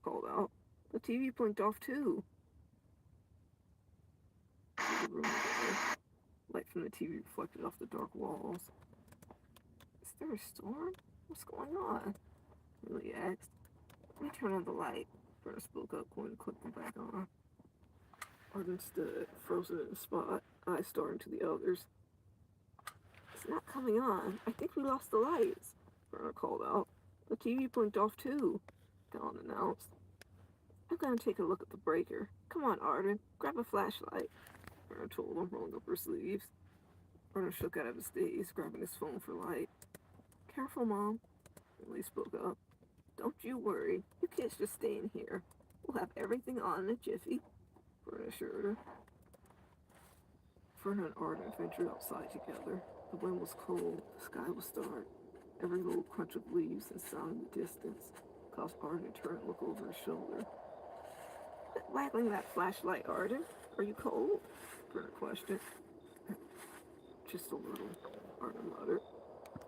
called out. The TV blinked off too. The room again. Light from the TV reflected off the dark walls. Is there a storm? What's going on? Lily asked. Let me turn on the light. Verna spoke up, going to click them back on. Arden stood, frozen in a spot, eyes staring to the others. It's not coming on. I think we lost the lights, Verna called out. The TV blinked off too, Dawn announced. I'm going to take a look at the breaker. Come on, Arden. Grab a flashlight, Verna told him, rolling up her sleeves. Arden shook out of his daze, grabbing his phone for light. Careful, Mom, Lily spoke up. Don't you worry. You kids just stay in here. We'll have everything on in a jiffy, Verna assured her. Verna and Arden ventured outside together. The wind was cold, the sky was dark. Every little crunch of leaves and sound in the distance caused Arden to turn and look over his shoulder. Quit waggling that flashlight, Arden. Are you cold? Verna questioned. Just a little, Arden muttered.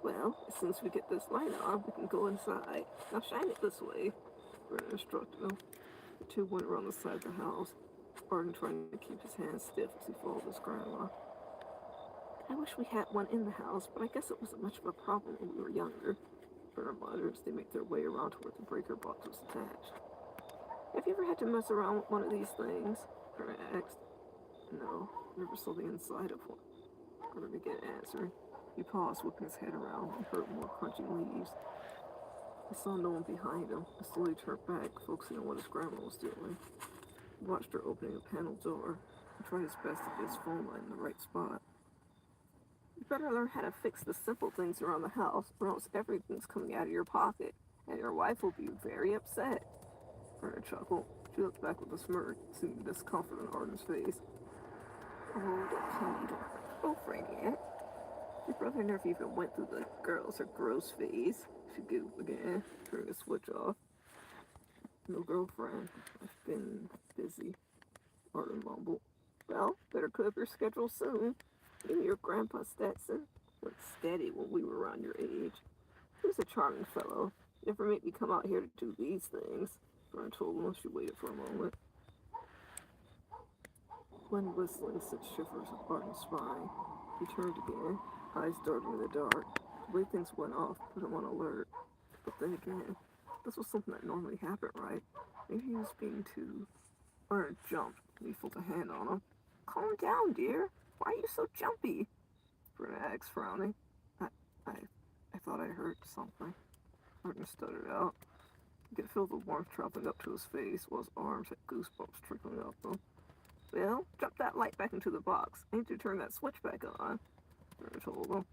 Well, as soon as we get this light on, we can go inside. Now shine it this way, Verna instructed him. The two went around the side of the house, Arden trying to keep his hands stiff as he followed his grandma. I wish we had one in the house, but I guess it wasn't much of a problem when we were younger, Verna muttered as they made their way around to where the breaker box was attached. Have you ever had to mess around with one of these things? Verna asked. No, never saw the inside of one, Arden began answering. He paused, whipping his head around, and heard more crunching leaves. He saw no one behind him, and slowly turned back, focusing on what his grandma was doing. He watched her opening a panel door, and tried his best to get his phone light in the right spot. You better learn how to fix the simple things around the house, or else everything's coming out of your pocket, and your wife will be very upset. Verna chuckled. She looked back with a smirk, seeing the discomfort on Arden's face. Oh, don't tell me to girlfriend yet. Your brother never even went through the girls or gross phase, she giggled again, turning the switch off. No girlfriend. I've been busy, Arden mumbled. Well, better clear up your schedule soon. You and your grandpa Stetson went steady when we were around your age. He was a charming fellow. Never made me come out here to do these things, Verna told him. She waited for a moment. Wind whistling sent shivers up Arden's spine. He turned again, eyes darting in the dark. The way things went off put him on alert. But then again, this was something that normally happened, right? Maybe he was being too... Arden jumped, and he felt a hand on him. Calm down, dear. Why are you so jumpy? Verna asked, frowning. I, I, I thought I heard something. Arden stuttered out. He could feel the warmth traveling up to his face, while his arms had goosebumps trickling up them. Well, drop that light back into the box. I need to turn that switch back on, Verna told him.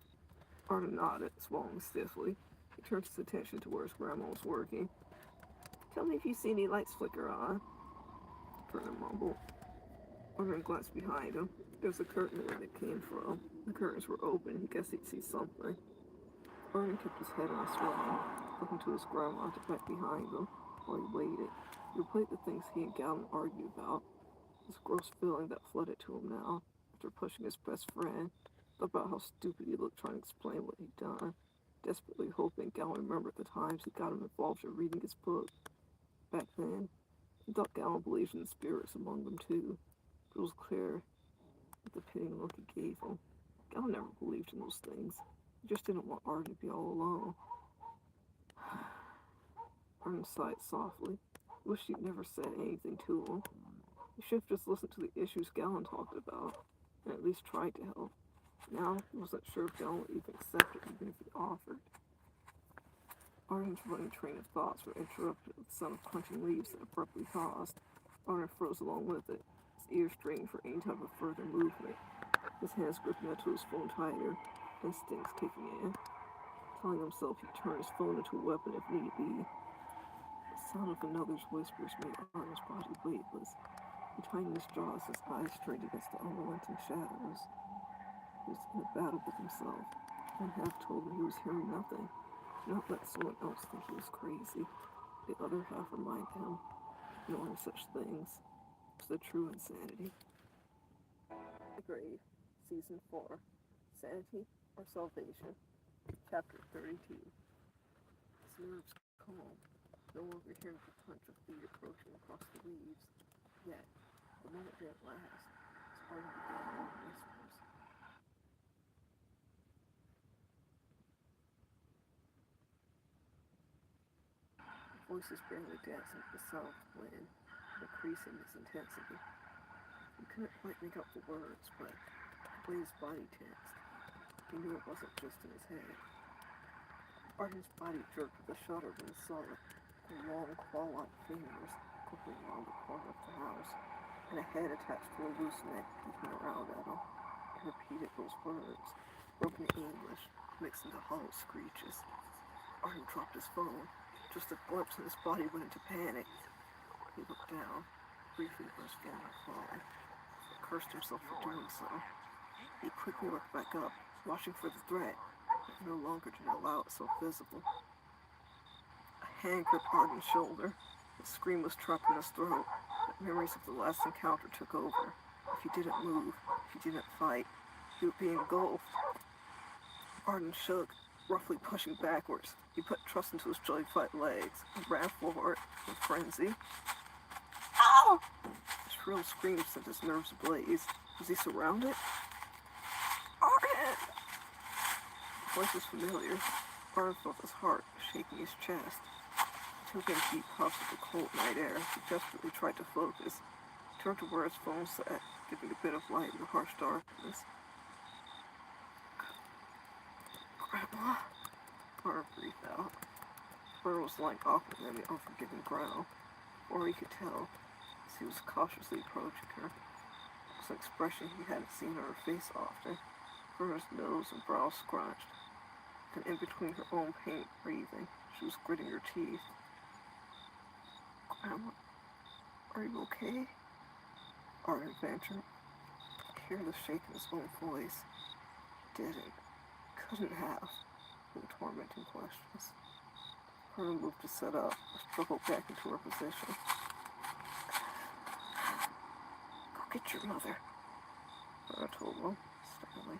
Arden nodded, swallowing stiffly. He turned his attention to where his grandma was working. Tell me if you see any lights flicker on, Verna mumbled. Arden glanced behind him. There was a curtain where it came from. The curtains were open. He guessed he'd see something. Arden kept his head on a swivel, looking to his grandma to back behind him while he waited. He replayed the things he and Gallon argued about. This gross feeling that flooded to him now, after pushing his best friend, about how stupid he looked trying to explain what he'd done, desperately hoping Gallon remembered the times he got him involved in reading his book. Back then, he thought Gallon believed in the spirits among them too. But it was clear that the pitying look he gave him. Gallon never believed in those things. He just didn't want Arden to be all alone. Arden sighed softly. He wished he'd never said anything to him. He should have just listened to the issues Gallon talked about, and at least tried to help. Now, he wasn't sure if Gallon would even accept it, even if he offered. Arden's running train of thoughts were interrupted with the sound of crunching leaves that abruptly paused. Arden froze along with it, his ears straining for any type of further movement, his hands gripping onto his phone tighter, instincts kicking in, telling himself he'd turn his phone into a weapon if need be. The sound of another's whispers made Arden's body weightless. He tightened his jaws, his eyes strained against the unrelenting shadows. He was in a battle with himself. One half told him he was hearing nothing. Not let someone else think he was crazy. The other half reminded him, ignoring such things, was the true insanity. The Grave, Season 4, Sanity or Salvation, Chapter 32. His nerves calm. no longer hearing the punch of feet approaching across the leaves. Yet, the moment didn't last. Arden began loud whispers. The voices barely dancing with the sound of the wind, increasing its intensity. He couldn't quite make out the words, but the way his body tensed, he knew it wasn't just in his head. Arden's body jerked with a shudder when he saw it, the long, claw-like fingers quickly around the corner of the house, and a head attached to a loose neck peeking around at him. He repeated those words, broken English, mixed into hollow screeches. Arden dropped his phone. Just a glimpse and his body went into panic. He looked down, briefly at his family falling, but cursed himself for doing so. He quickly looked back up, watching for the threat, but no longer did it allow itself visible. A hand gripped Arden's shoulder. The scream was trapped in his throat, but memories of the last encounter took over. If he didn't move, if he didn't fight, he would be engulfed. Arden shook, roughly pushing backwards. He put trust into his jellyfied legs and ran forward in frenzy. Ow! A shrill scream sent his nerves ablaze. Was he surrounded? Arden! The voice was familiar. Arden felt his heart shaking his chest. He took in deep puffs of the cold night air. He desperately tried to focus. He turned to where his phone sat, giving a bit of light in the harsh darkness. Grandma? Arden breathed out. Arden was lying awkwardly on the unforgiving ground. Or he could tell, as he was cautiously approaching her. It was an expression he hadn't seen on her face often. Her nose and brow scrunched, and in between her own pain breathing, she was gritting her teeth. Grandma, are you okay? Arden ventured. Hear the shake in his own voice. Didn't, couldn't have, the tormenting questions. Arden moved to sit up, struggled back into her position. Go get your mother, Arden told him, sternly.